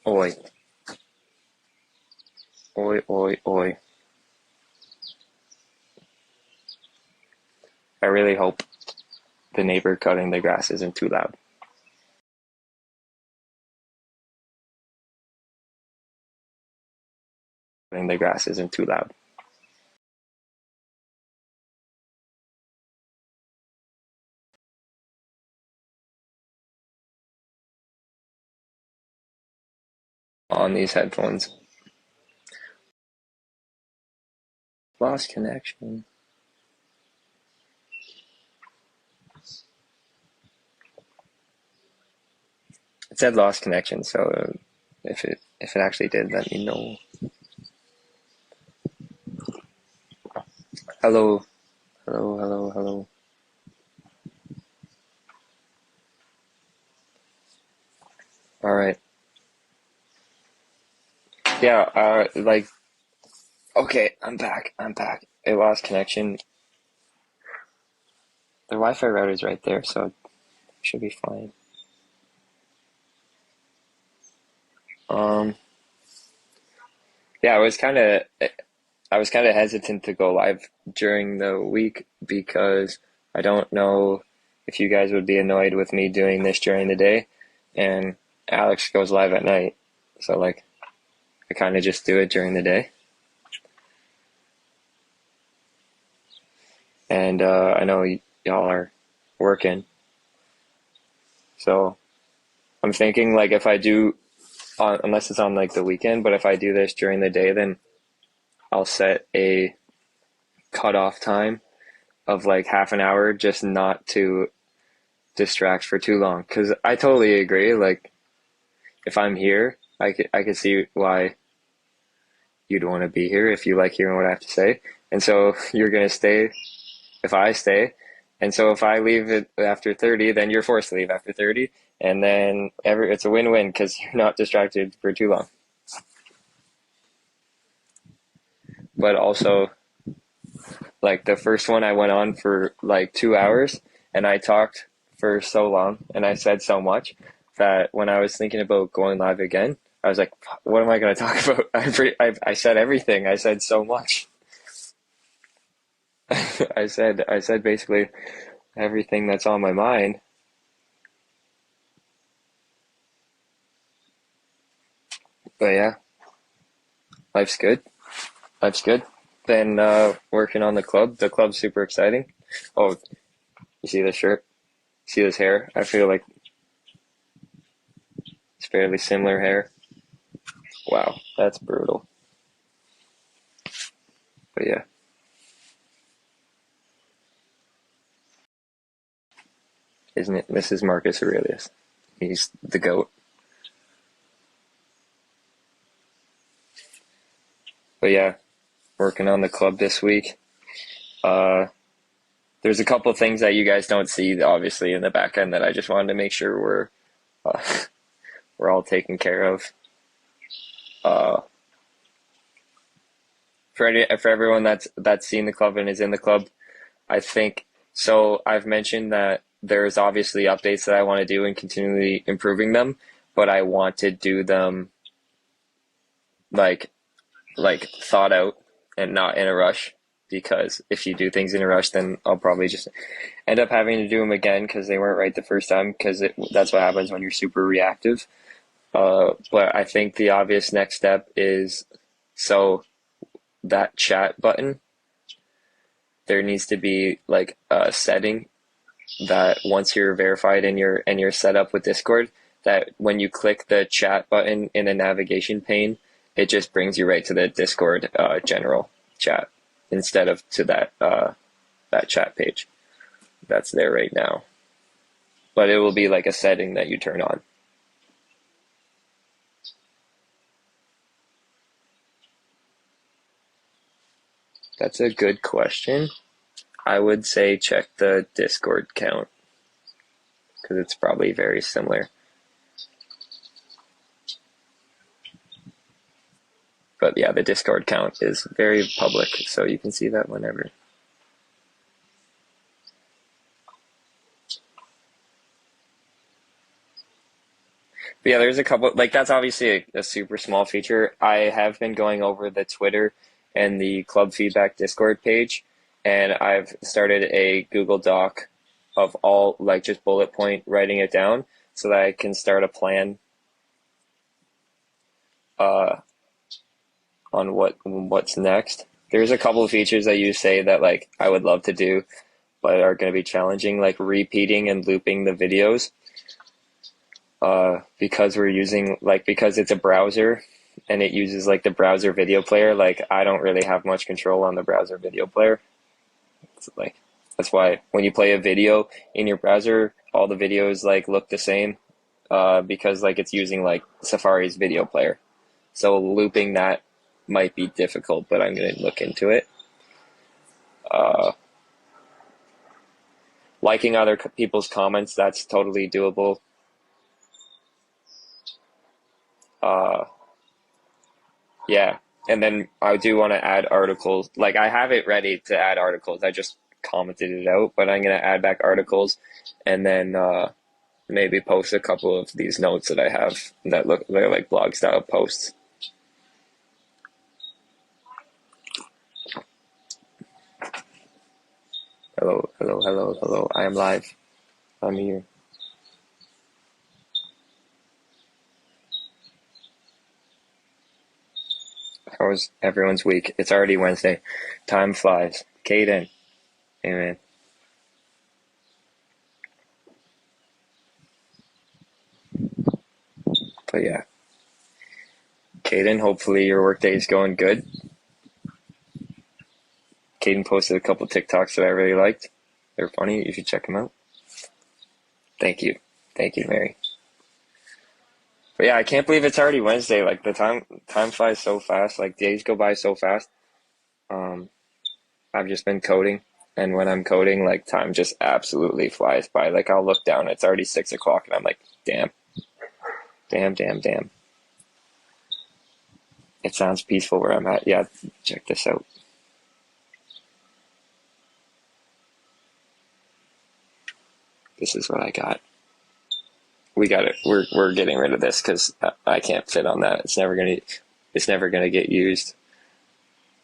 Oi, oi, oi, oi. I really hope the neighbor cutting the grass isn't too loud. Cutting the grass isn't too loud. On these headphones. Lost connection. It said lost connection, so if it actually did, let me know. Hello, hello, hello, hello. All right. Yeah. Okay, I'm back. I'm back. It lost connection. The Wi-Fi router's right there, so it should be fine. Um. Yeah, I was kind of hesitant to go live during the week because I don't know if you guys would be annoyed with me doing this during the day, and Alex goes live at night, so like I kind of just do it during the day. And I know y'all are working, so I'm thinking like if I do, unless it's on like the weekend, but if I do this during the day, then I'll set a cutoff time of like half an hour, just not to distract for too long. Because I totally agree. Like if I'm here, I could see why you'd want to be here if you like hearing what I have to say. And so you're gonna stay if I stay. And so if I leave it after 30, then you're forced to leave after 30. And then it's a win-win because you're not distracted for too long. But also, like the first one, I went on for like 2 hours and I talked for so long and I said so much that when I was thinking about going live again, I was like, what am I going to talk about? I said everything. I said so much. I said basically everything that's on my mind. But yeah, life's good. Life's good. Then working on the club. The club's super exciting. Oh, you see this shirt? See this hair? I feel like it's fairly similar hair. Wow, that's brutal. But yeah, isn't it? This is Marcus Aurelius. He's the GOAT. But yeah, working on the club this week. Uh, there's a couple things that you guys don't see, obviously, in the back end that I just wanted to make sure uh, we're all taken care of. Uh, for everyone that's seen the club and is in the club, I think so. I've mentioned that there's obviously updates that I want to do and continually improving them, but I want to do them like thought out and not in a rush. Because if you do things in a rush, then I'll probably just end up having to do them again because they weren't right the first time. Because that's what happens when you're super reactive. But I think the obvious next step is so that chat button. There needs to be like a setting that once you're verified and you're set up with Discord, that when you click the chat button in the navigation pane, it just brings you right to the Discord general chat instead of to that chat page that's there right now. But it will be like a setting that you turn on. That's a good question. I would say check the Discord count because it's probably very similar. But yeah, the Discord count is very public, so you can see that whenever. But yeah, there's a couple, like that's obviously a super small feature. I have been going over the Twitter and the Club Feedback Discord page, and I've started a Google Doc of all, like just bullet point writing it down so that I can start a plan uh, on what's next. There's a couple of features that you say that like I would love to do, but are going to be challenging, like repeating and looping the videos. Because we're using like because it's a browser and it uses like the browser video player, like I don't really have much control on the browser video player. It's like that's why when you play a video in your browser, all the videos like look the same because like it's using like Safari's video player. So looping that might be difficult, but I'm gonna look into it. Uh, Liking other people's comments, that's totally doable. Uh, Yeah. And then I do want to add articles. Like I have it ready to add articles. I just commented it out, but I'm going to add back articles and then maybe post a couple of these notes that I have that look they're like blog style posts. Hello, hello, hello, hello. I am live. I'm here. How was everyone's week? It's already Wednesday. Time flies. Caden. Amen. But yeah. Caden, hopefully your workday is going good. Caden posted a couple TikToks that I really liked. They're funny. You should check them out. Thank you. Thank you, Mary. But yeah, I can't believe it's already Wednesday. Like the time flies so fast. Like days go by so fast. Um, I've just been coding, and when I'm coding, like time just absolutely flies by. Like I'll look down, it's already 6 o'clock, and I'm like, damn, damn, damn, damn. It sounds peaceful where I'm at. Yeah, check this out. This is what I got. We got it. We're getting rid of this because I can't fit on that. It's never gonna get used.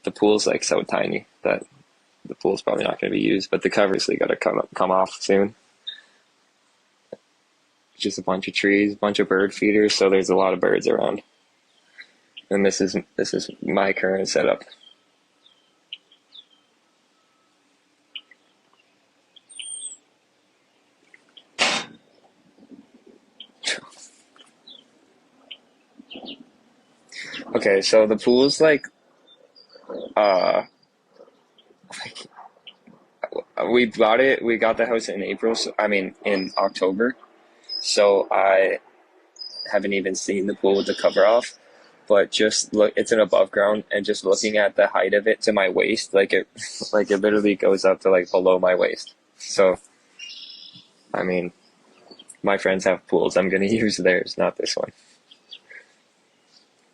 The pool's like so tiny that the pool's probably not gonna be used. But the cover's got to come off soon. Just a bunch of trees, a bunch of bird feeders. So there's a lot of birds around. And this is my current setup. Okay, so the pool's uh we bought it. We got the house in April. So, I mean in October. So I haven't even seen the pool with the cover off. But just look, it's an above ground, and just looking at the height of it to my waist, like it literally goes up to like below my waist. So I mean, my friends have pools. I'm gonna use theirs, not this one.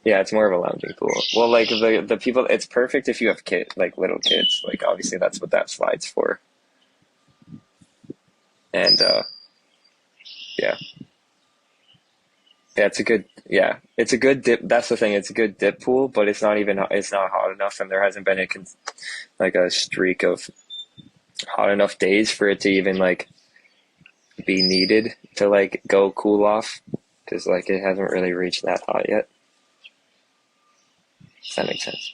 Yeah, it's more of a lounging pool. Well, like the people, it's perfect if you have like little kids. Like obviously that's what that slide's for. And yeah, yeah, it's a good dip. That's the thing. It's a good dip pool, but it's not hot enough, and there hasn't been like a streak of hot enough days for it to even like be needed to like go cool off because like it hasn't really reached that hot yet. Does that make sense?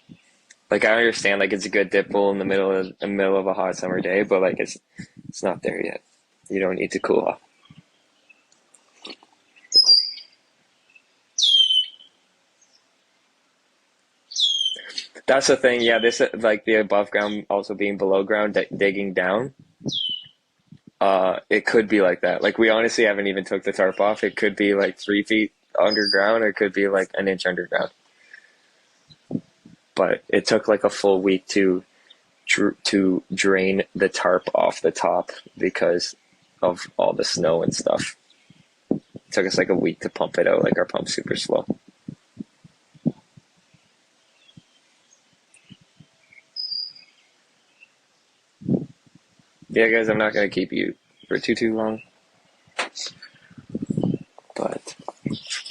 Like I understand like it's a good dip pool in the middle of a hot summer day, but like it's not there yet. You don't need to cool off. That's the thing. Yeah, this like the above ground also being below ground, digging down. It could be like that. Like we honestly haven't even took the tarp off. It could be like 3 feet underground, or it could be like an inch underground. But it took like a full week to drain the tarp off the top because of all the snow and stuff. It took us like a week to pump it out. Like our pump's super slow. Yeah, guys, I'm not gonna keep you for too long, but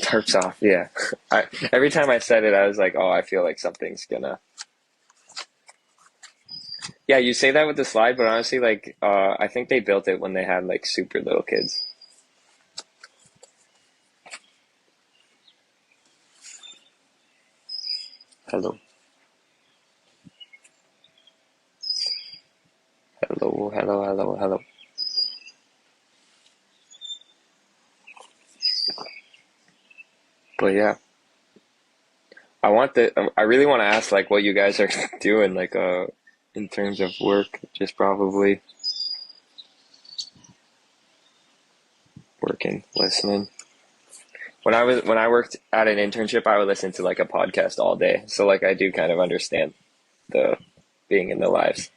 Tarps off, yeah. Every time I said it, I was like, oh, I feel like something's gonna. Yeah, you say that with the slide, but honestly, like, I think they built it when they had like super little kids. Hello, hello, hello, hello, hello. But yeah, I really want to ask like what you guys are doing, like, in terms of work, just probably working, listening. When I worked at an internship, I would listen to like a podcast all day. So like I do kind of understand the being in the lives.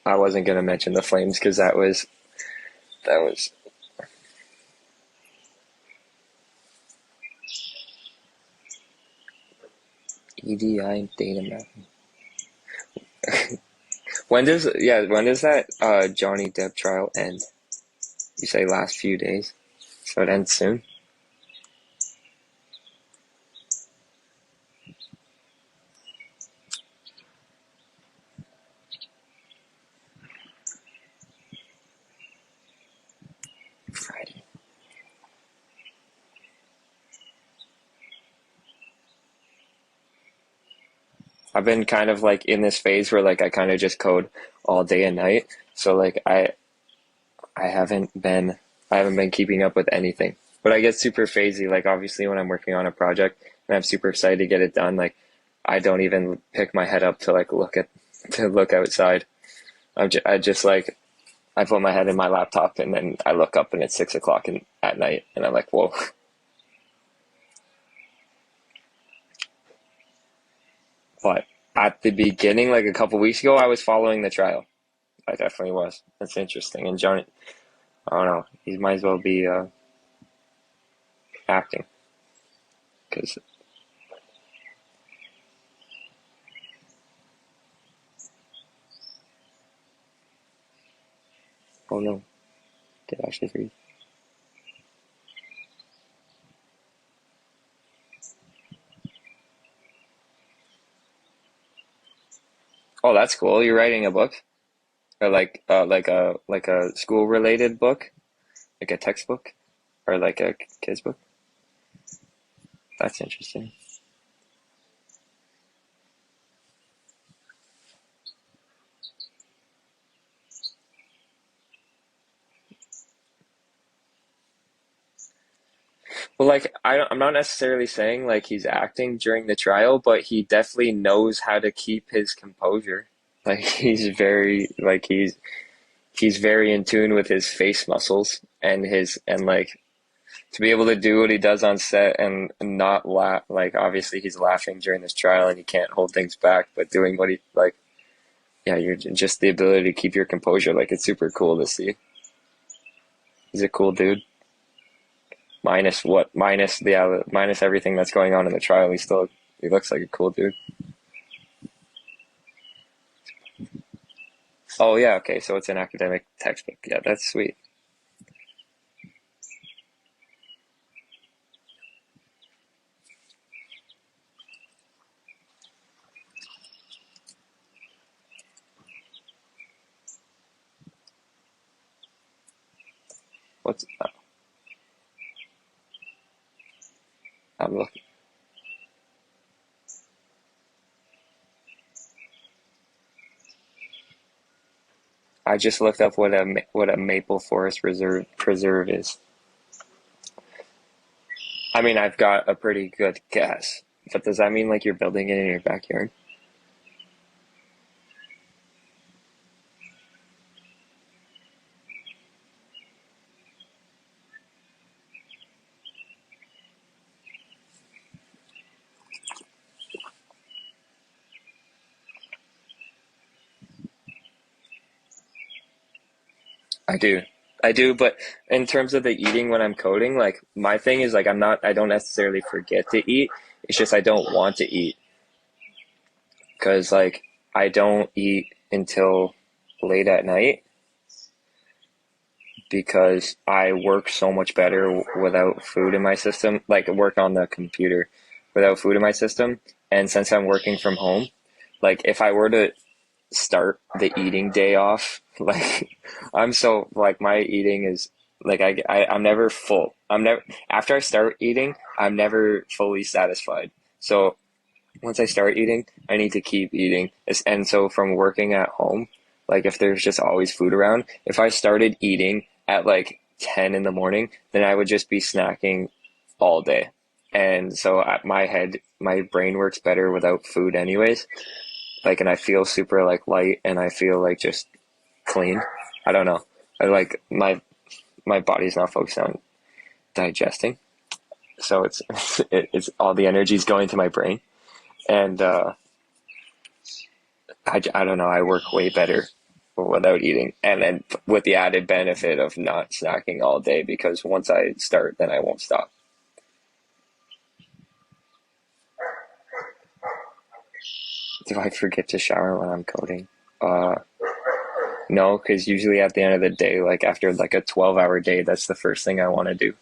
I wasn't gonna mention the Flames because that was EDI data mapping. When does that Johnny Depp trial end? You say last few days, so it ends soon. Friday. I've been kind of like in this phase where like I kind of just code all day and night. So like I haven't been keeping up with anything. But I get super phasey. Like obviously when I'm working on a project and I'm super excited to get it done, like I don't even pick my head up to like to look outside. I just like I put my head in my laptop and then I look up and it's 6 o'clock at night and I'm like, whoa. But at the beginning, like a couple weeks ago, I was following the trial. I definitely was. That's interesting. And Johnny, I don't know, he might as well be acting because oh no, did I actually freeze? Oh, that's cool. You're writing a book or like a school related book, like a textbook or like a kid's book. That's interesting. Well, like I'm not necessarily saying like he's acting during the trial, but he definitely knows how to keep his composure. Like he's very in tune with his face muscles and like to be able to do what he does on set and not laugh. Like obviously he's laughing during this trial and he can't hold things back, but doing what he like, yeah, you're just the ability to keep your composure. Like it's super cool to see. He's a cool dude. Minus what? Minus everything that's going on in the trial. He looks like a cool dude. Oh yeah, okay. So it's an academic textbook. Yeah, that's sweet. What's I'm looking. I just looked up what a maple forest reserve preserve is. I mean, I've got a pretty good guess, but does that mean like you're building it in your backyard? I do. I do, but in terms of the eating when I'm coding, like my thing is like I don't necessarily forget to eat. It's just I don't want to eat because like I don't eat until late at night. because I work so much better without food in my system, like work on the computer without food in my system. And since I'm working from home, like if I were to start the eating day off, like I'm so like my eating is like I'm never full. I'm never after I start eating, I'm never fully satisfied. So once I start eating, I need to keep eating. And so from working at home, like if there's just always food around, if I started eating at like 10 in the morning, then I would just be snacking all day. And so at my head, my brain works better without food anyways. Like, and I feel super like light and I feel like just clean. I don't know. I like my body's not focused on digesting. So it's all the energy's going to my brain. And I don't know, I work way better without eating. And then with the added benefit of not snacking all day because once I start, then I won't stop. Do I forget to shower when I'm coding? Uh, no, because usually at the end of the day, like after like a 12-hour day, that's the first thing I want to do.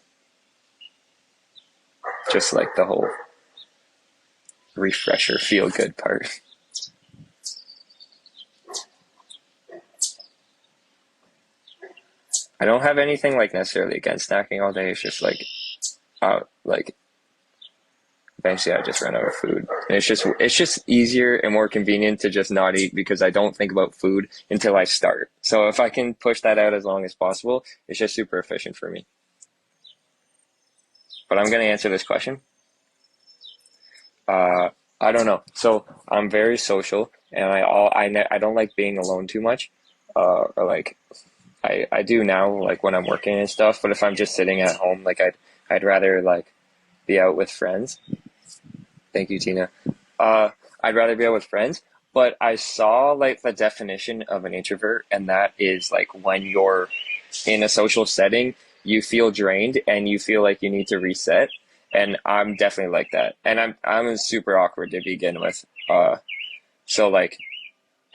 Just like the whole refresher, feel good part. I don't have anything like necessarily against snacking all day. It's just like eventually I just run out of food. And it's just easier and more convenient to just not eat because I don't think about food until I start. So if I can push that out as long as possible, it's just super efficient for me. But I'm going to answer this question. Uh, I don't know. So I'm very social, and I don't like being alone too much. Or like I do now, like when I'm working and stuff. But if I'm just sitting at home, like I'd rather like be out with friends. Thank you, Tina. Uh, I'd rather be out with friends. But I saw like the definition of an introvert, and that is like when you're in a social setting, you feel drained and you feel like you need to reset. And I'm definitely like that. And I'm super awkward to begin with. So like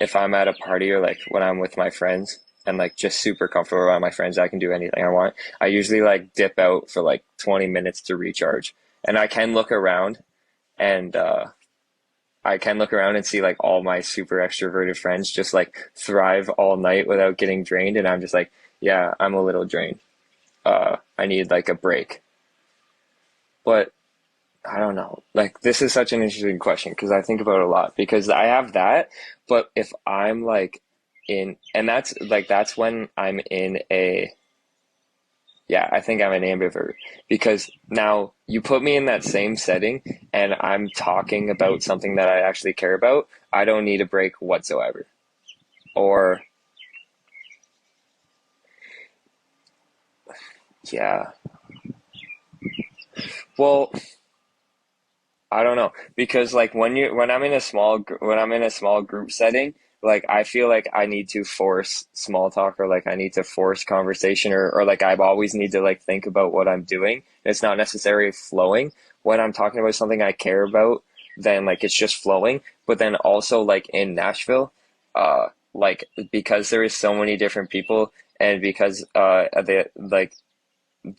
if I'm at a party or like when I'm with my friends and like just super comfortable around my friends, I can do anything I want. I usually like dip out for like 20 minutes to recharge. And and I can look around and see like all my super extroverted friends just like thrive all night without getting drained. And I'm just like, yeah, I'm a little drained. I need like a break. But I don't know. Like this is such an interesting question because I think about it a lot because I have that, but if I'm like and that's when I'm in a, yeah, I think I'm an ambivert because now you put me in that same setting and I'm talking about something that I actually care about. I don't need a break whatsoever. Or yeah, well, I don't know because like when I'm in a small group setting, like I feel like I need to force small talk or like I need to force conversation or like I always need to like think about what I'm doing. It's not necessarily flowing. When I'm talking about something I care about, then like it's just flowing. But then also like in Nashville, like because there is so many different people and because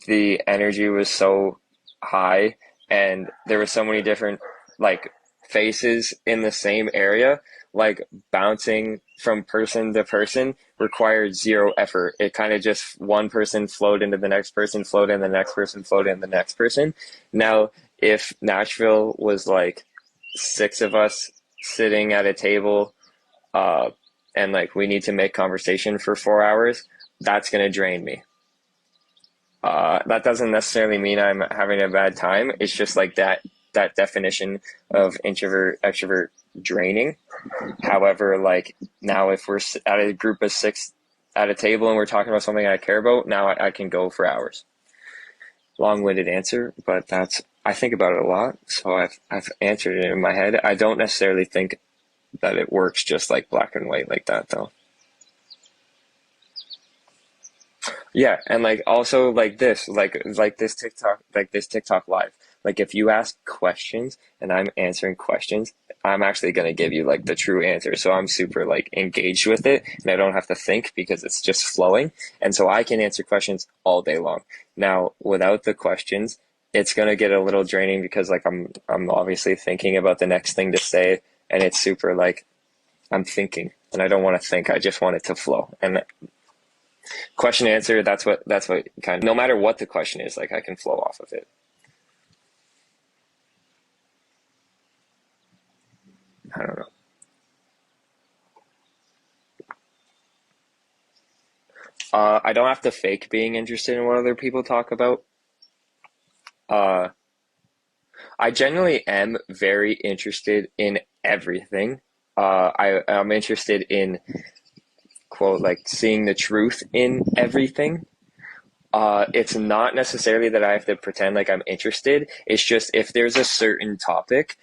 the energy was so high and there were so many different like faces in the same area, like bouncing from person to person required zero effort. It kind of just one person flowed into the next person, flowed in the next person, flowed in the next person. Now if Nashville was like six of us sitting at a table, uh and like we need to make conversation for 4 hours, that's going to drain me. That doesn't necessarily mean I'm having a bad time. It's just like that definition of introvert extrovert draining. However, like now if we're at a group of six at a table and we're talking about something I care about, now I can go for hours. Long-winded answer, but that's I think about it a lot, so I've answered it in my head. I don't necessarily think that it works just like black and white like that though. Yeah, and like also like this TikTok, like this TikTok live. Like if you ask questions and I'm answering questions, I'm actually going to give you like the true answer. So I'm super like engaged with it and I don't have to think because it's just flowing. And so I can answer questions all day long. Now, without the questions, it's going to get a little draining because like I'm obviously thinking about the next thing to say, and it's super like I'm thinking and I don't want to think. I just want it to flow. And question answer, that's what kind of, no matter what the question is, like I can flow off of it. I don't know. I don't have to fake being interested in what other people talk about. Uh, I genuinely am very interested in everything. I'm interested in, quote, like seeing the truth in everything. It's not necessarily that I have to pretend like I'm interested. It's just if there's a certain topic,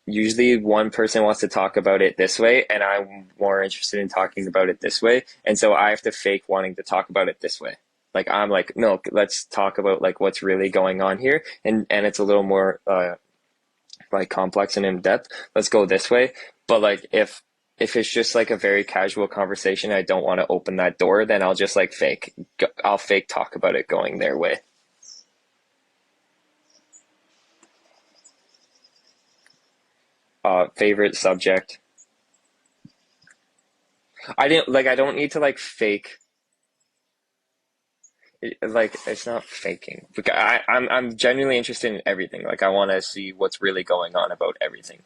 usually one person wants to talk about it this way, and I'm more interested in talking about it this way. And so I have to fake wanting to talk about it this way. Like I'm like, no, let's talk about like what's really going on here, and it's a little more like complex and in depth. Let's go this way. But like if it's just like a very casual conversation, I don't want to open that door, then I'll just like I'll fake talk about it going their way. Favorite subject. I don't need to like fake like it's not faking. Because I'm genuinely interested in everything. Like I want to see what's really going on about everything.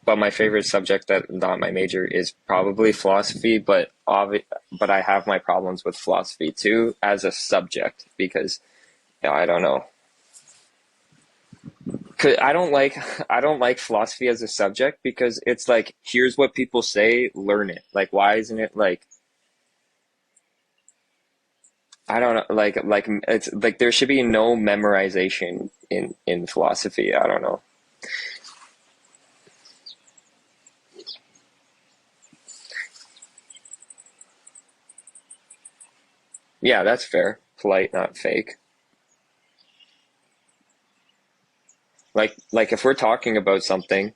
But my favorite subject that not my major is probably philosophy, but I have my problems with philosophy too as a subject because I don't know. 'Cause I don't like philosophy as a subject because it's like here's what people say, learn it. Like why isn't it like I don't know like it's like there should be no memorization in philosophy. I don't know. Yeah, that's fair. Polite, not fake. Like if we're talking about something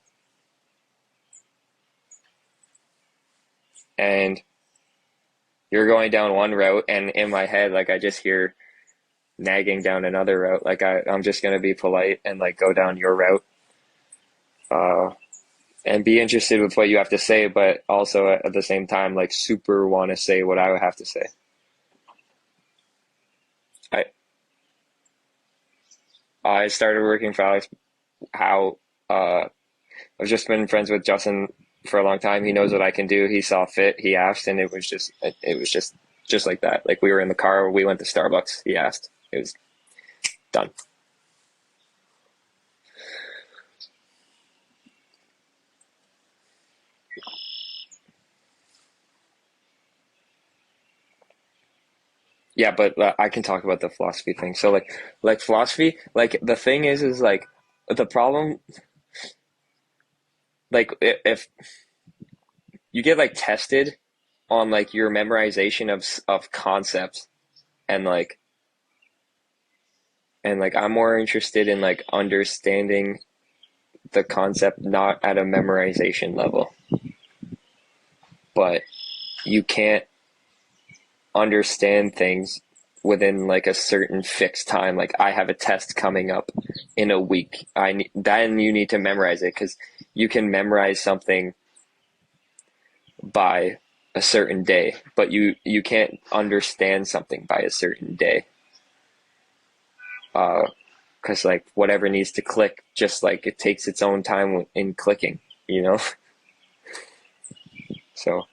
and you're going down one route and in my head like I just hear nagging down another route, like I'm just gonna be polite and like go down your route. Uh and be interested with what you have to say, but also at the same time like super want to say what I would have to say. I I started working for Alex how I've just been friends with Justin for a long time. He knows what I can do. He saw fit. He asked, and it was just like that. Like we were in the car, we went to Starbucks. He asked. It was done. Yeah, but I can talk about the philosophy thing. So like philosophy, like the thing is like the problem, like if you get like tested on like your memorization of concepts and like I'm more interested in like understanding the concept not at a memorization level, but you can't understand things within like a certain fixed time. Like I have a test coming up in a week. Then you need to memorize it because you can memorize something by a certain day, but you can't understand something by a certain day. Because like whatever needs to click, just like it takes its own time in clicking, you know. So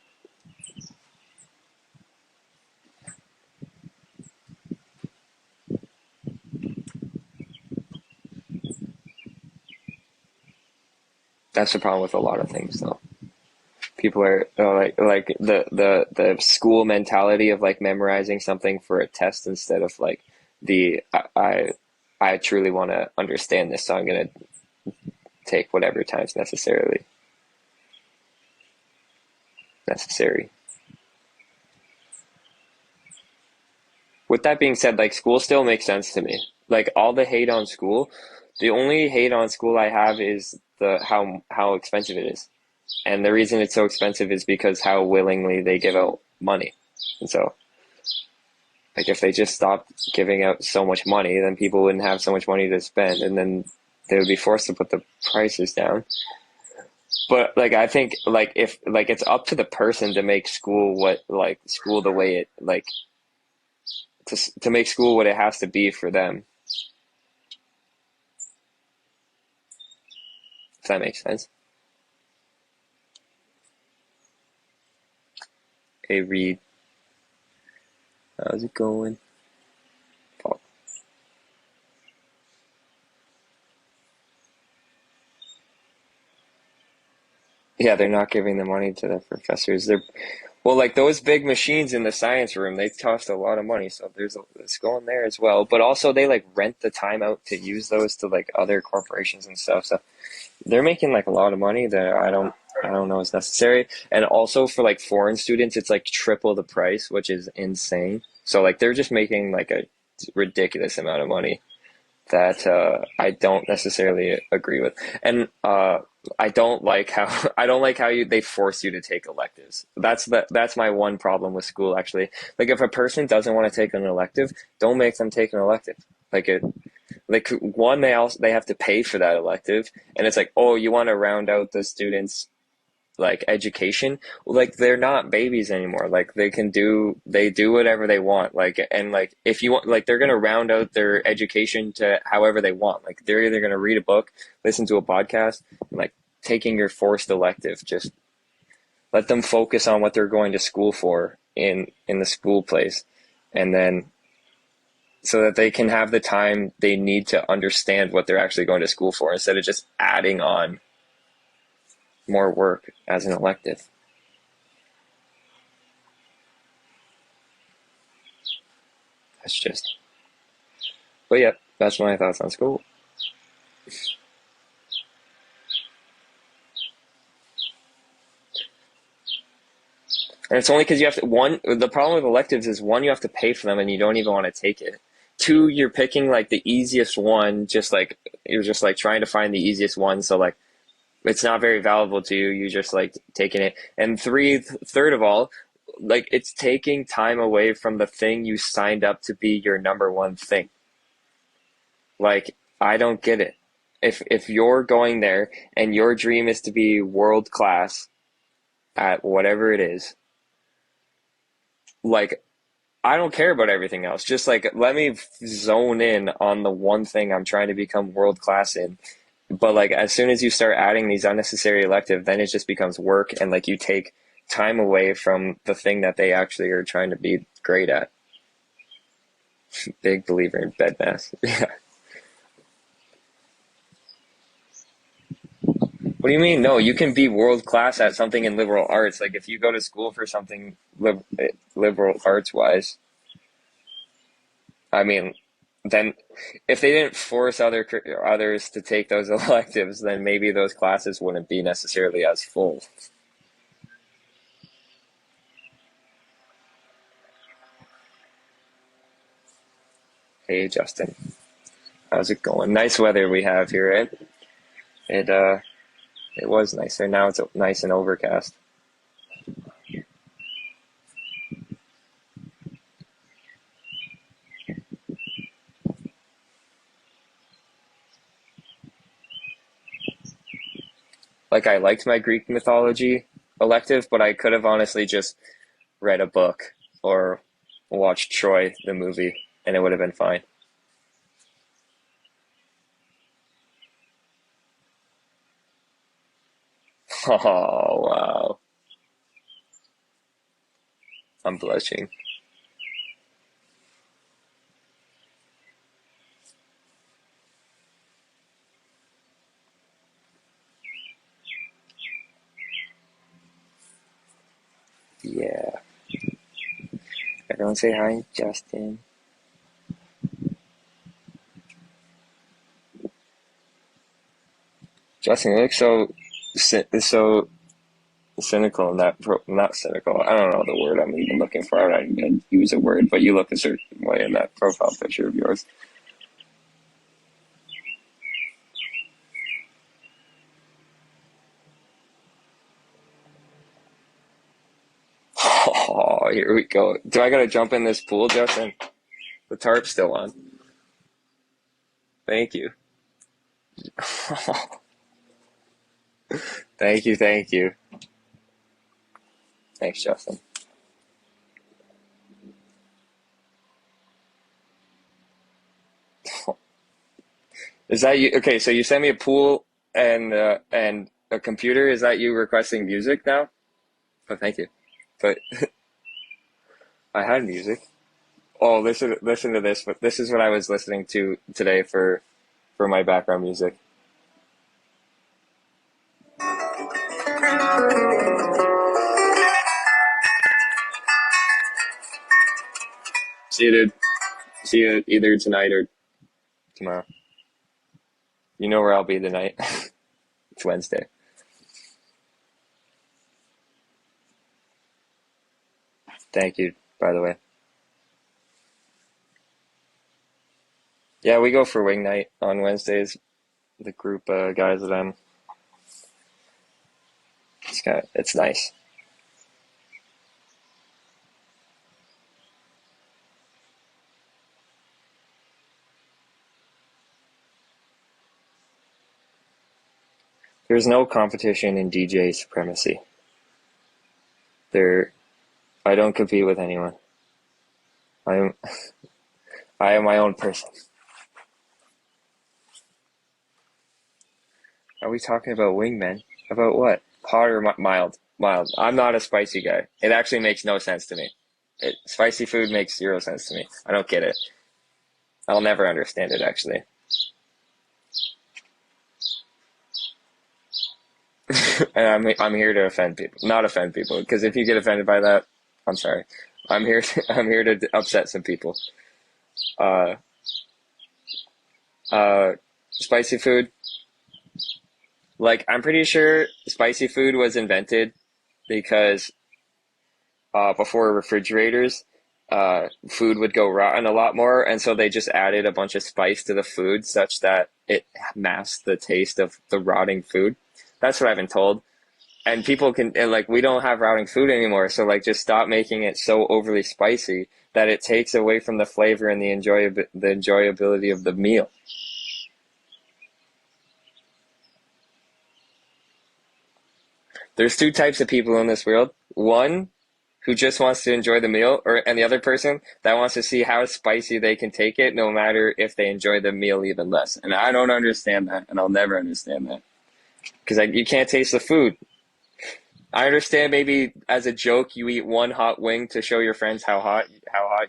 that's the problem with a lot of things, though. People are like the school mentality of like memorizing something for a test instead of like the I truly want to understand this, so I'm gonna take whatever time's necessary. With that being said, like school still makes sense to me. Like all the hate on school, the only hate on school I have is the how expensive it is. And the reason it's so expensive is because how willingly they give out money. And so, like if they just stopped giving out so much money, then people wouldn't have so much money to spend, and then they would be forced to put the prices down. But like I think like if like it's up to the person to make school what like school the way it like to make school what it has to be for them. If that makes sense. Hey Reed, how's it going? Oh, yeah, they're not giving the money to the professors. They're well, like those big machines in the science room, they cost a lot of money, so it's going there as well. But also, they like rent the time out to use those to like other corporations and stuff. So they're making like a lot of money that I don't know is necessary. And also for like foreign students, it's like triple the price, which is insane. So like they're just making like a ridiculous amount of money that I don't necessarily agree with. And I don't like how I don't like how they force you to take electives. That's my one problem with school actually. Like if a person doesn't want to take an elective, don't make them take an elective. Like it like one they have to pay for that elective, and it's like, "Oh, you want to round out the students like education." Like they're not babies anymore. Like they do whatever they want. Like and like if you want, like they're gonna round out their education to however they want. Like they're either gonna read a book, listen to a podcast, and like taking your forced elective. Just let them focus on what they're going to school for in the school place, and then so that they can have the time they need to understand what they're actually going to school for instead of just adding on more work as an elective. That's just, but yeah, that's my thoughts on school. And it's only because you have to, one, the problem with electives is one, you have to pay for them and you don't even want to take it. Two, you're picking like the easiest one, just like, you're just like trying to find the easiest one. So like, it's not very valuable to you. You just like taking it. And three, third of all, like it's taking time away from the thing you signed up to be your number one thing. Like, I don't get it. If you're going there and your dream is to be world class at whatever it is, like I don't care about everything else. Just like let me zone in on the one thing I'm trying to become world class in. But like as soon as you start adding these unnecessary elective, then it just becomes work and like you take time away from the thing that they actually are trying to be great at. Big believer in bed math. Yeah. What do you mean? No, you can be world class at something in liberal arts. Like if you go to school for something liberal arts wise, I mean, then if they didn't force others to take those electives, then maybe those classes wouldn't be necessarily as full. Hey, Justin, how's it going? Nice weather we have here. It it was nicer. Now it's nice and overcast. Like I liked my Greek mythology elective, but I could have honestly just read a book or watched Troy the movie, and it would have been fine. Oh wow, I'm blushing. Yeah, everyone say hi, Justin. Justin, you look so. cynical in that not cynical. I don't know the word I'm even looking for. I'm not even gonna use a word, but you look a certain way in that profile picture of yours. Oh, here we go. Do I gotta jump in this pool, Justin? The tarp's still on. Thank you. Thank you, thank you. Thanks, Justin. Is that you? Okay, so you sent me a pool and a computer. Is that you requesting music now? Oh, thank you. But I had music. Oh, listen to this. But this is what I was listening to today for my background music. See you, dude. See you either tonight or tomorrow. You know where I'll be tonight. It's Wednesday. Thank you, by the way. Yeah, we go for wing night on Wednesdays. The group guys that I'm. It's nice. There's no competition in DJ supremacy. There, I don't compete with anyone. I'm I am my own person. Are we talking about wingmen? About what? Hot or mild? Mild. I'm not a spicy guy. It actually makes no sense to me. Spicy food makes zero sense to me. I don't get it. I'll never understand it actually. And I'm here to offend people, not offend people, because if you get offended by that, I'm sorry. I'm here to upset some people. Uh, Spicy food. Like I'm pretty sure spicy food was invented because before refrigerators, food would go rotten a lot more, and so they just added a bunch of spice to the food such that it masked the taste of the rotting food. That's what I've been told. And people can and like we don't have rotting food anymore, so like just stop making it so overly spicy that it takes away from the flavor and the enjoyability of the meal. There's two types of people in this world. One who just wants to enjoy the meal, and the other person that wants to see how spicy they can take it, no matter if they enjoy the meal even less. And I don't understand that, and I'll never understand that because you can't taste the food. I understand maybe as a joke you eat one hot wing to show your friends how hot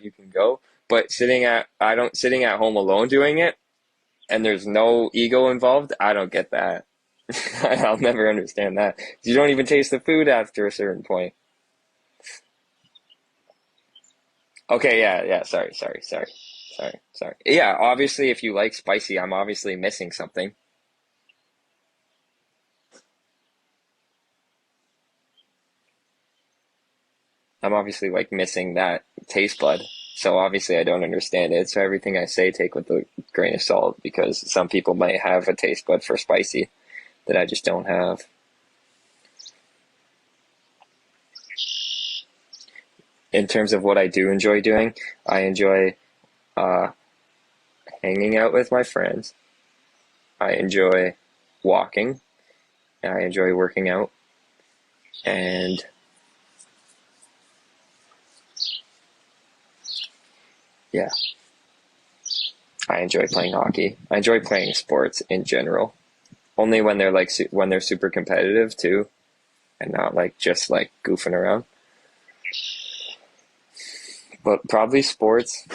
you can go, but sitting at home alone doing it, and there's no ego involved. I don't get that. I'll never understand that. You don't even taste the food after a certain point. Okay, yeah, yeah. Sorry. Yeah, obviously, if you like spicy, I'm obviously missing something. I'm obviously like missing that taste bud. So obviously, I don't understand it. So everything I say, take with a grain of salt because some people might have a taste bud for spicy that I just don't have. In terms of what I do enjoy doing, I enjoy uh, hanging out with my friends. I enjoy walking. I enjoy working out, and yeah, I enjoy playing hockey. I enjoy playing sports in general. Only when they're when they're super competitive too, and not like just like goofing around. But probably sports.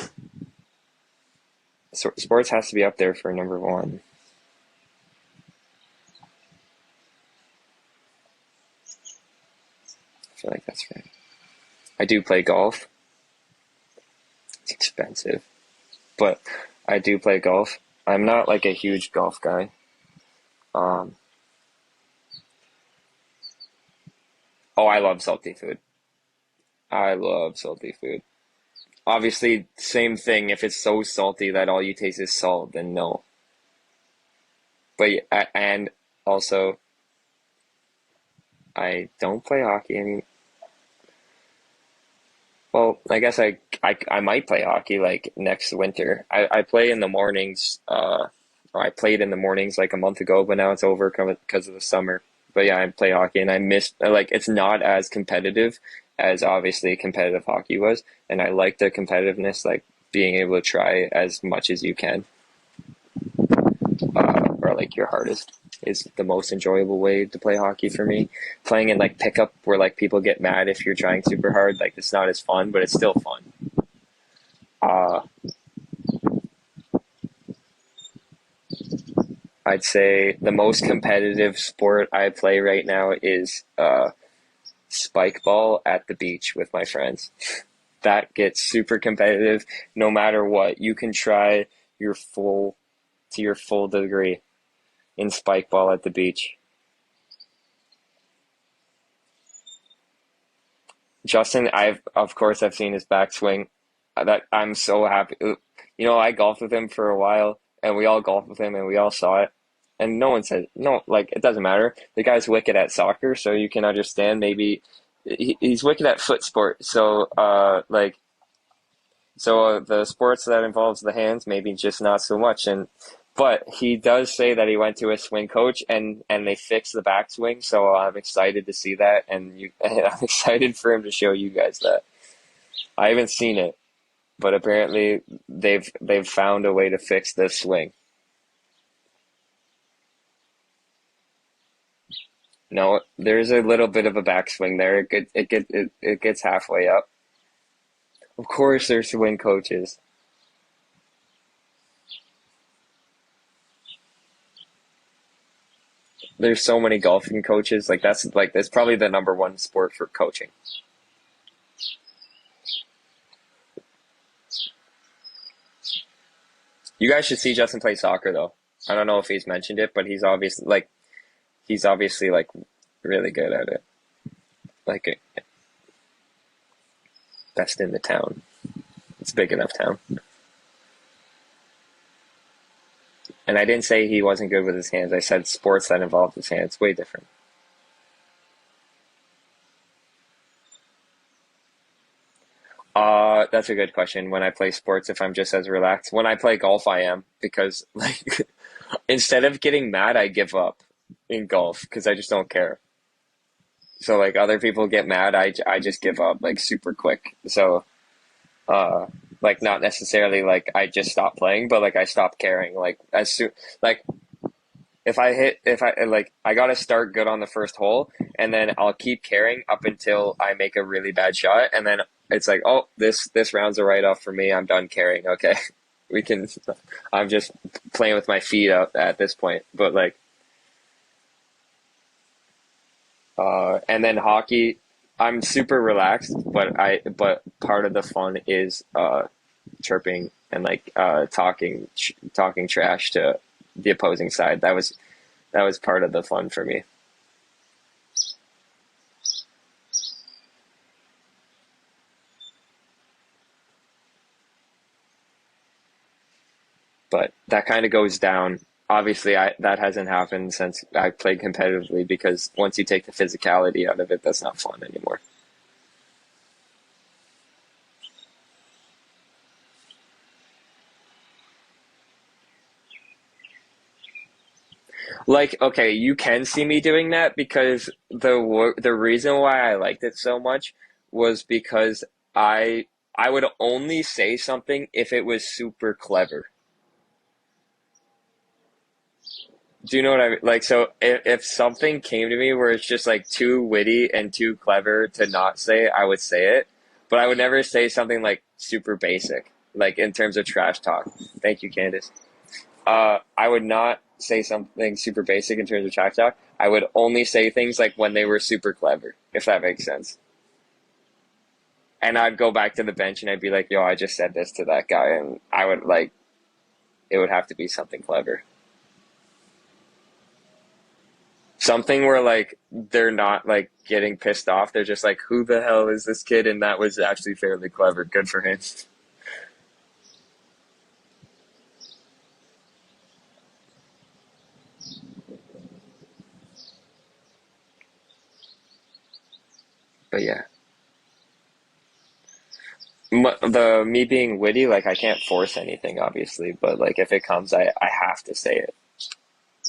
Sports has to be up there for number one. I feel like that's right. I do play golf. It's expensive, but I do play golf. I'm not like a huge golf guy. Um, Oh, I love salty food. I love salty food. Obviously, same thing. If it's so salty that all you taste is salt, then no. And also, I don't play hockey any. Well, I guess I might play hockey like next winter. I play in the mornings. Or I played in the mornings like a month ago, but now it's over because of the summer. But yeah, I play hockey and I miss like it's not as competitive as obviously competitive hockey was, and I like the competitiveness, like being able to try as much as you can, or like your hardest is the most enjoyable way to play hockey for me. Playing in like pickup where like people get mad if you're trying super hard, like it's not as fun, but it's still fun. Uh, I'd say the most competitive sport I play right now is spike ball at the beach with my friends. That gets super competitive no matter what. You can try your full to your full degree in spike ball at the beach. Justin, I've of course I've seen his backswing. That I'm so happy. You know, I golfed with him for a while, and we all golfed with him, and we all saw it. And no one said no. Like it doesn't matter. The guy's wicked at soccer, so you can understand. Maybe he's wicked at foot sport. So, the sports that involves the hands, maybe just not so much. And but he does say that he went to a swing coach and they fixed the backswing. So I'm excited to see that, and I'm excited for him to show you guys that. I haven't seen it, but apparently they've found a way to fix this swing. No, there's a little bit of a backswing there. It gets halfway up. Of course, there's swing coaches. There's so many golfing coaches. That's probably the number one sport for coaching. You guys should see Justin play soccer though. I don't know if he's mentioned it, but he's obviously like really good at it. Like best in the town. It's a big enough town. And I didn't say he wasn't good with his hands. I said sports that involve his hands. Way different. That's a good question. When I play sports, if I'm just as relaxed. When I play golf, I am because like instead of getting mad, I give up in golf because I just don't care. So like other people get mad, I just give up like super quick. So uh like not necessarily like I just stop playing, but like I stop caring. Like as soon like if I like I gotta start good on the first hole and then I'll keep caring up until I make a really bad shot and then it's like, oh, this round's a write off for me. I'm done caring. Okay. We can I'm just playing with my feet out at this point. But like and then hockey, I'm super relaxed, but part of the fun is chirping and like talking trash to the opposing side. That was part of the fun for me. But that kind of goes down. Obviously, I that hasn't happened since I played competitively because once you take the physicality out of it, that's not fun anymore. Like, okay, you can see me doing that because the reason why I liked it so much was because I would only say something if it was super clever. Do you know what I mean? Like, so if something came to me where it's just like too witty and too clever to not say, I would say it. But I would never say something like super basic, like in terms of trash talk. Thank you, Candace. I would not say something super basic in terms of trash talk. I would only say things like when they were super clever, if that makes sense. And I'd go back to the bench and I'd be like, yo, I just said this to that guy. And I would like, it would have to be something clever. something where like they're not like getting pissed off. They're just like, who the hell is this kid? And that was actually fairly clever. Good for him. But yeah, the me being witty, like I can't force anything, obviously, but like if it comes, I have to say it,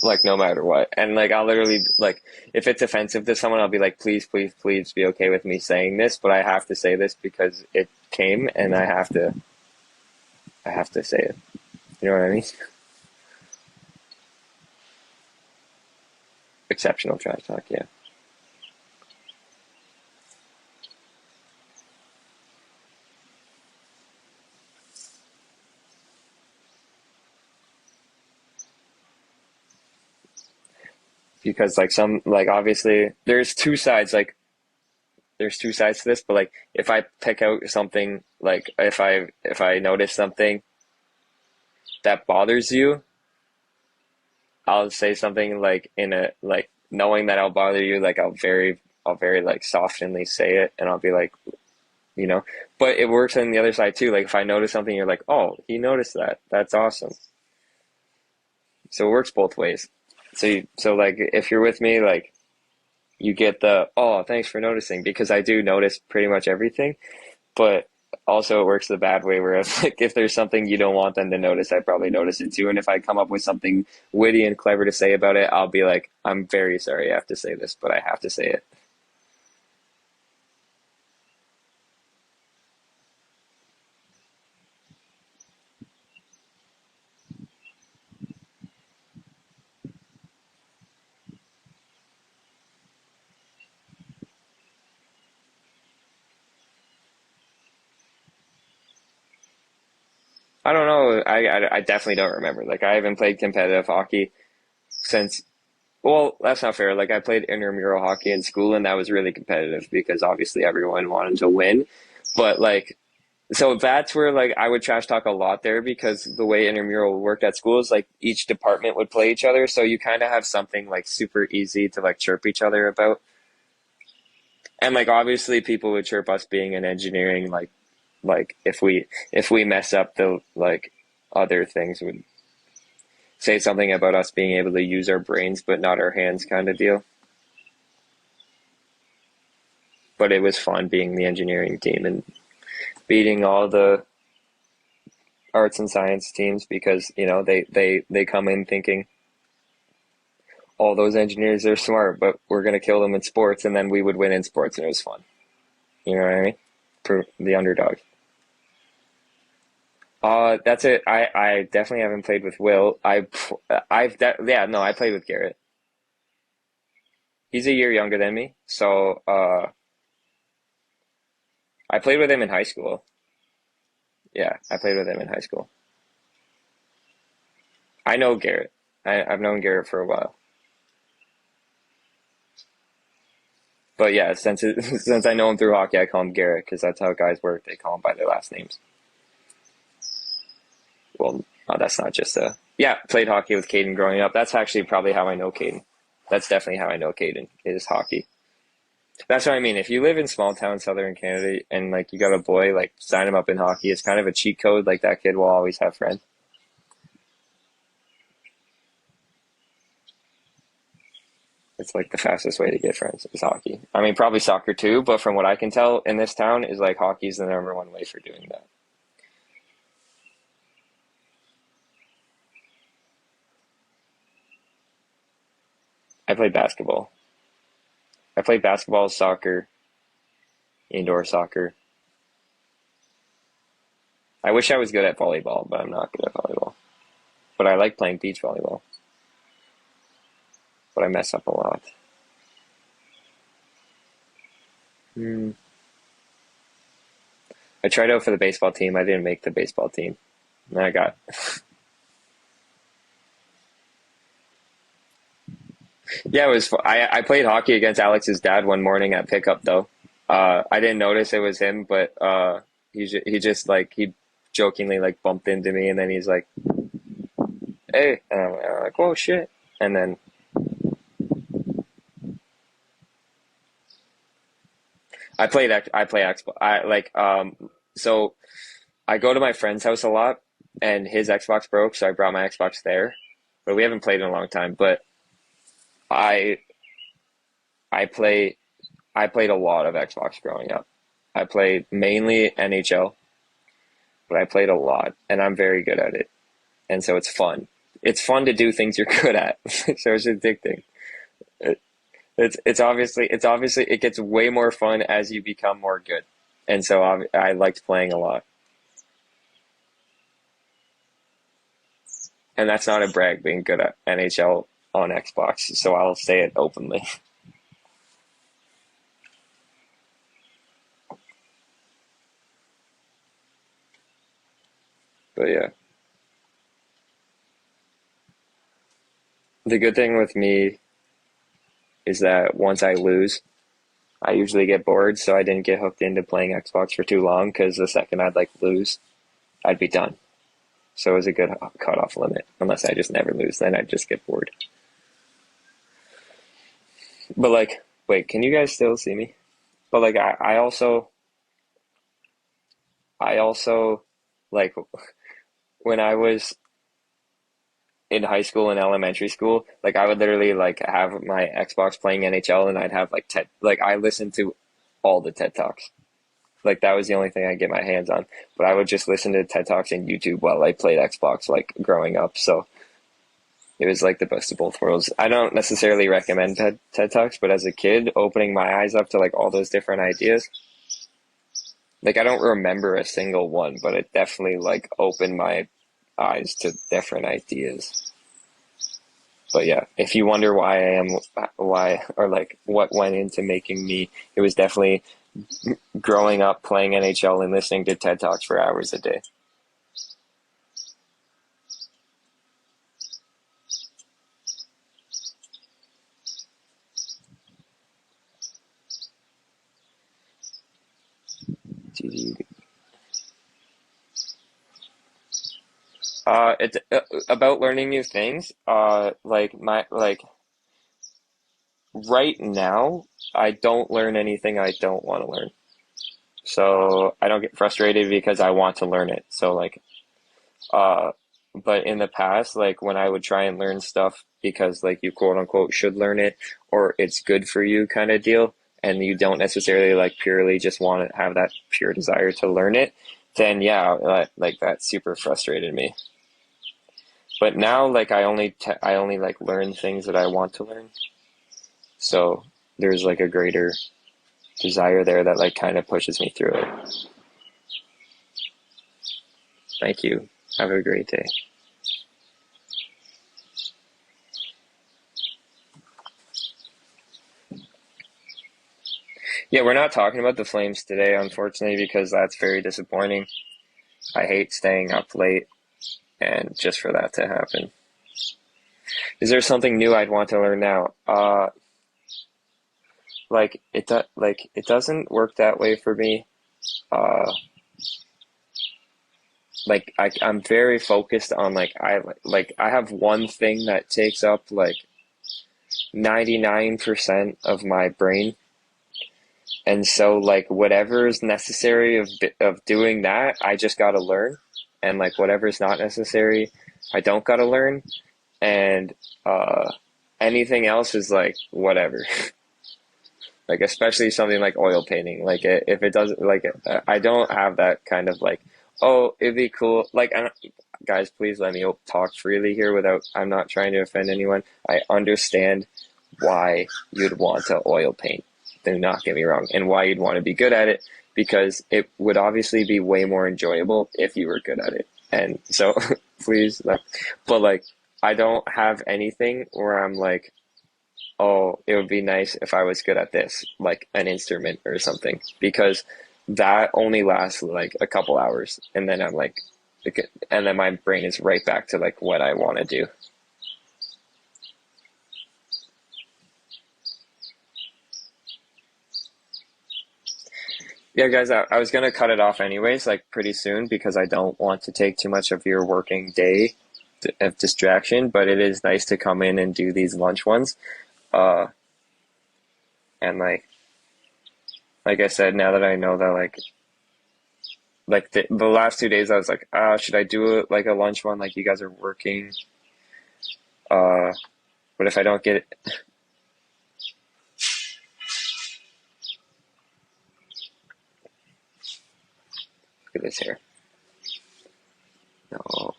like no matter what. And like I'll literally like if it's offensive to someone, I'll be like, please, please, please be okay with me saying this, but I have to say this because it came, and I have to say it. You know what I mean? Exceptional trash talk, yeah. Because like some like obviously there's two sides to this, but like if I pick out something, like if I notice something that bothers you, I'll say something like in a like knowing that I'll bother you, like I'll very like softenly say it, and I'll be like, you know, but it works on the other side too. Like if I notice something, you're like, oh, he noticed that. That's awesome. So it works both ways. So like if you're with me, like you get the, oh, thanks for noticing, because I do notice pretty much everything. But also it works the bad way where if, like if there's something you don't want them to notice, I probably notice it too. And if I come up with something witty and clever to say about it, I'll be like, I'm very sorry I have to say this, but I have to say it. I don't know. I definitely don't remember. Like I haven't played competitive hockey since, well, that's not fair. Like I played intramural hockey in school, and that was really competitive because obviously everyone wanted to win. But like, so that's where like I would trash talk a lot there, because the way intramural worked at school is like each department would play each other, so you kind of have something like super easy to like chirp each other about. And like obviously people would chirp us being in engineering, like if we mess up, the like other things would say something about us being able to use our brains but not our hands, kind of deal. But it was fun being the engineering team and beating all the arts and science teams, because you know they come in thinking all those engineers are smart, but we're gonna kill them in sports, and then we would win in sports, and it was fun. You know what I mean? For the underdog. That's it. I definitely haven't played with Will. Yeah, no, I played with Garrett. He's a year younger than me, so I played with him in high school. Yeah, I played with him in high school. I know Garrett. I've known Garrett for a while. But yeah, since I know him through hockey, I call him Garrett because that's how guys work. They call him by their last names. Well, that's not just a yeah. Played hockey with Caden growing up. That's actually probably how I know Caden. That's definitely how I know Caden is hockey. That's what I mean. If you live in small town southern Canada and like you got a boy, like sign him up in hockey. It's kind of a cheat code. Like that kid will always have friends. It's like the fastest way to get friends is hockey. I mean, probably soccer too, but from what I can tell in this town is like hockey's the number one way for doing that. I played basketball. I played basketball, soccer, indoor soccer. I wish I was good at volleyball, but I'm not good at volleyball. But I like playing beach volleyball, but I mess up a lot. Hmm. I tried out for the baseball team. I didn't make the baseball team. And I got, yeah, it was, I played hockey against Alex's dad one morning at pickup though. I didn't notice it was him, but, he just like, he jokingly like bumped into me, and then he's like, hey, and I'm like, oh shit. And then I play Xbox. So I go to my friend's house a lot, and his Xbox broke, so I brought my Xbox there. But we haven't played in a long time. But I I play I played a lot of Xbox growing up. I played mainly NHL, but I played a lot, and I'm very good at it. And so it's fun. It's fun to do things you're good at. So it's addicting. It, it's obviously it gets way more fun as you become more good. And so I liked playing a lot. And that's not a brag being good at NHL on Xbox, so I'll say it openly. But yeah, the good thing with me is that once I lose, I usually get bored, so I didn't get hooked into playing Xbox for too long because the second I'd like lose, I'd be done. So it was a good cutoff limit. Unless I just never lose, then I'd just get bored. But like, wait, can you guys still see me? But like, I also like when I was in high school and elementary school, like I would literally like have my Xbox playing NHL and I'd have like TED, like I listened to all the TED Talks. Like that was the only thing I get my hands on. But I would just listen to TED Talks and YouTube while I played Xbox, like growing up. So it was like the best of both worlds. I don't necessarily recommend TED Talks, but as a kid, opening my eyes up to like all those different ideas, like I don't remember a single one, but it definitely like opened my eyes to different ideas. But yeah, if you wonder why I am, why, or like what went into making me, it was definitely growing up playing NHL and listening to TED Talks for hours a day. It's about learning new things. Like right now, I don't learn anything I don't want to learn. So I don't get frustrated because I want to learn it. So uh, but in the past, like when I would try and learn stuff because like you quote unquote should learn it or it's good for you kind of deal, and you don't necessarily like purely just want to have that pure desire to learn it, then yeah, like that super frustrated me. But now, like I only like learn things that I want to learn. So there's like a greater desire there that like kind of pushes me through it. Thank you. Have a great day. Yeah, we're not talking about the Flames today, unfortunately, because that's very disappointing. I hate staying up late and just for that to happen. Is there something new I'd want to learn now? Like it doesn't work that way for me. Uh, I'm very focused on like I have one thing that takes up like 99% of my brain, and so like whatever is necessary of doing that, I just gotta learn, and like whatever is not necessary, I don't gotta learn, and uh, anything else is like whatever. Like especially something like oil painting. Like if it doesn't like I don't have that kind of like oh it'd be cool. Like guys, please let me talk freely here without I'm not trying to offend anyone. I understand why you'd want to oil paint. Do not get me wrong, and why you'd want to be good at it because it would obviously be way more enjoyable if you were good at it. And so please like, but like I don't have anything where I'm like oh, it would be nice if I was good at this, like an instrument or something, because that only lasts like a couple hours, and then I'm like, and then my brain is right back to like what I want to do. Yeah, guys, I was gonna cut it off anyways, like pretty soon, because I don't want to take too much of your working day of distraction, but it is nice to come in and do these lunch ones. Uh, and like like I said, now that I know that like the last 2 days, I was like, should I do it like a lunch one? Like you guys are working. Uh, but if I don't get it, look at this here. No,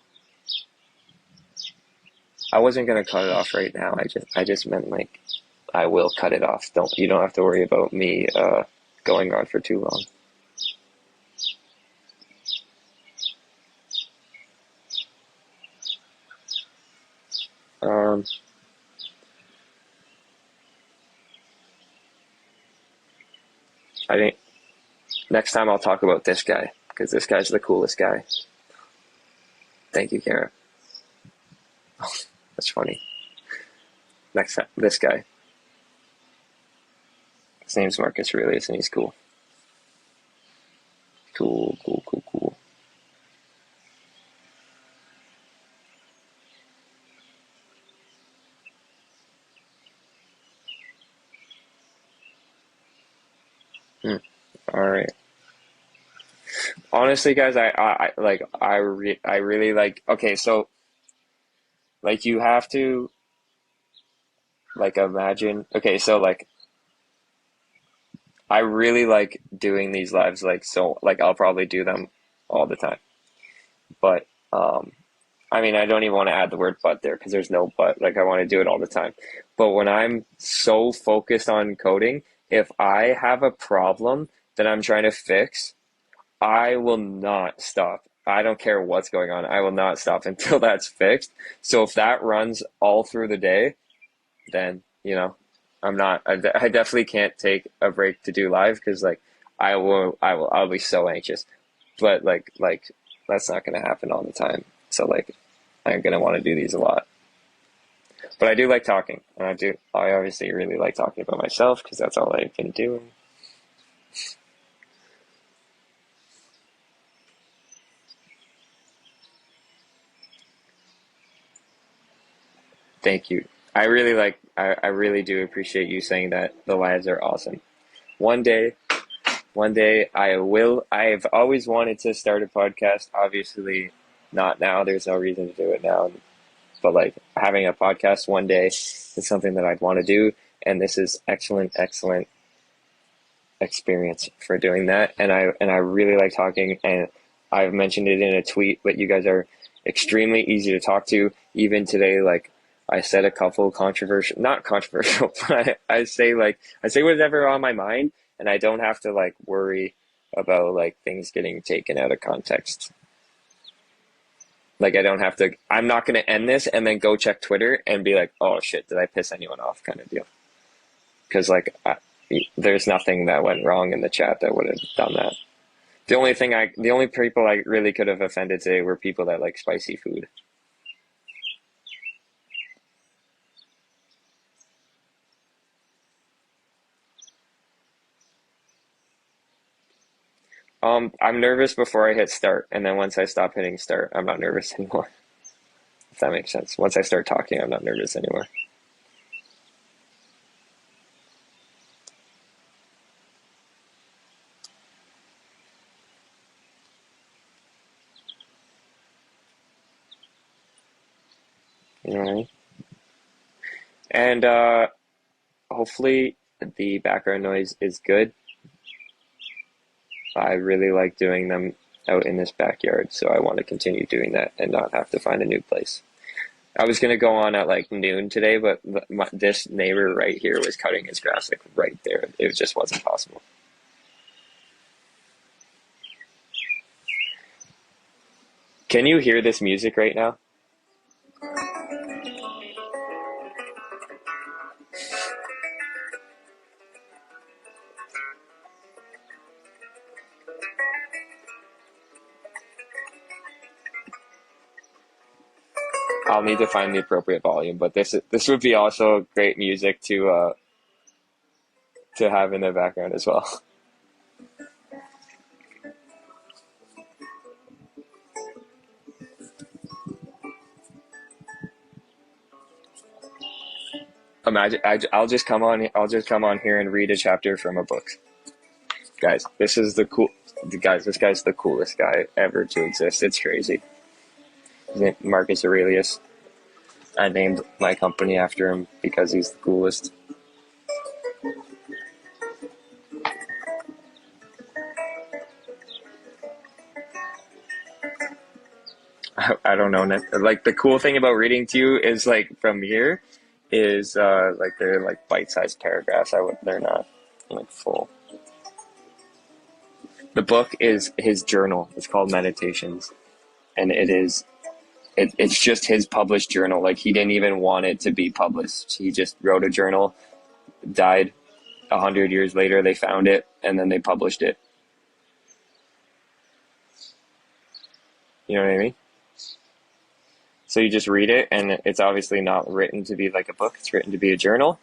I wasn't gonna cut it off right now. I just meant like I will cut it off. You don't have to worry about me going on for too long. Um, I think next time I'll talk about this guy because this guy's the coolest guy. Thank you, Kara. That's funny. Next time, this guy. His name's Marcus Aurelius, and he's cool. Cool, cool, cool, cool. Hmm. All right. Honestly, guys, I really like. Okay, so like you have to like imagine. Okay, so like I really like doing these lives. Like so, like I'll probably do them all the time. But I mean, I don't even want to add the word but there because there's no but. Like, I want to do it all the time. But when I'm so focused on coding, if I have a problem that I'm trying to fix, I will not stop. I don't care what's going on. I will not stop until that's fixed. So if that runs all through the day, then, I'm not, I definitely can't take a break to do live because, like, I'll be so anxious. But, like, that's not going to happen all the time. So, like, I'm gonna want to do these a lot. But I do like talking, and I obviously really like talking about myself because that's all I've been doing. Thank you. I really do appreciate you saying that the lives are awesome. One day, one day I will. I've always wanted to start a podcast. Obviously, not now. There's no reason to do it now. But like having a podcast one day is something that I'd want to do. And this is excellent, excellent experience for doing that. And I really like talking, and I've mentioned it in a tweet, but you guys are extremely easy to talk to. Even today, like I said a couple controversial, not controversial, but I say whatever on my mind, and I don't have to like worry about like things getting taken out of context. Like I don't have to. I'm not going to end this and then go check Twitter and be like, oh shit, did I piss anyone off? Kind of deal. Because there's nothing that went wrong in the chat that would have done that. The only people I really could have offended today were people that like spicy food. I'm nervous before I hit start, and then once I stop hitting start, I'm not nervous anymore. If that makes sense. Once I start talking, I'm not nervous anymore. You know what I mean? And hopefully the background noise is good. I really like doing them out in this backyard, so I want to continue doing that and not have to find a new place. I was gonna go on at like noon today, but this neighbor right here was cutting his grass like right there. It just wasn't possible. Can you hear this music right now? I'll need to find the appropriate volume, but this would be also great music to have in the background as well. Imagine I'll just come on here and read a chapter from a book. Guys, this is the cool. Guys, this guy's the coolest guy ever to exist. It's crazy. His name Marcus Aurelius. I named my company after him because he's the coolest. I don't know. Like the cool thing about reading to you is like from here is like they're like bite-sized paragraphs. They're not like full. The book is his journal. It's called Meditations, and it's just his published journal. Like he didn't even want it to be published. He just wrote a journal, died 100 years later. They found it, and then they published it. You know what I mean? So you just read it, and it's obviously not written to be like a book. It's written to be a journal.